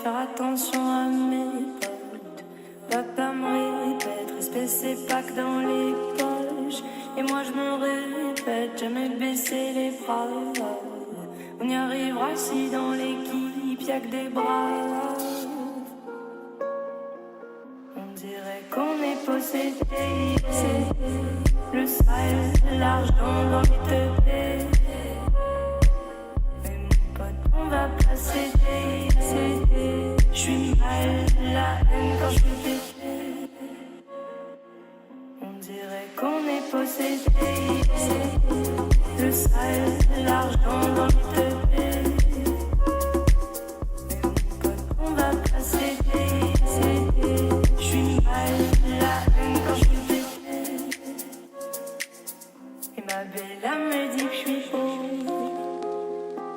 faire attention à mes potes. Papa me répète, respect c'est pas que dans les poches. Et moi je me répète, jamais baisser les bras. On y arrivera si dans l'équipe y'a que des braves. On dirait qu'on est possédé, le sale, l'argent dans les teubés. Mais mon pote, on va pas céder. J'suis mal, la haine quand j'me défais. On dirait qu'on est possédé, le sale, l'argent dans les teubés. Mais mon pote, on va pas céder. J'suis mal, la haine quand j'me défais. Et ma belle, elle me dit que j'suis beau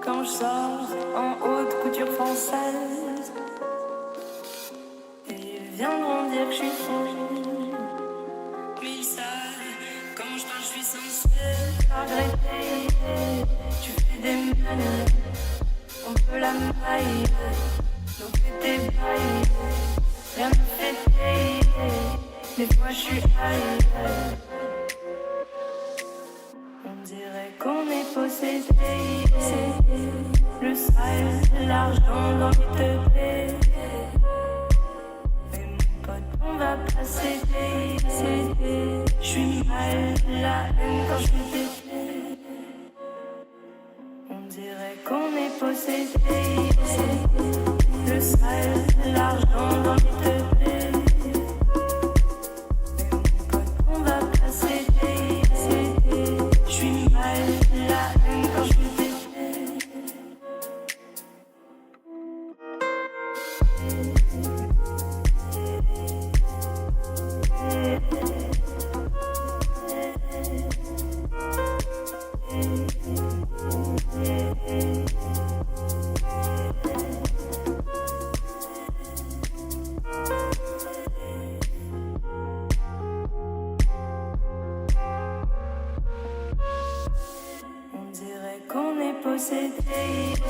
quand j'sors en haute couture française. Et ils viendront dire que j'suis fou. Mais ils savent, quand j'parle j'suis censé regretter. Tu fais des manœuvres, on peut la maille. Donc fais tes bails, rien me fait payer. Des fois j'suis high. On dirait qu'on est possédé, le sale, l'argent dans les teubés. Mais mon pote, on va pas céder. J'suis mal, la haine quand j'me défais. On dirait qu'on est possédé, le sale, l'argent dans les teubés. Mais mon pote, on va pas céder. J'suis mal, la haine quand j'me défais. On dirait qu'on est possédé.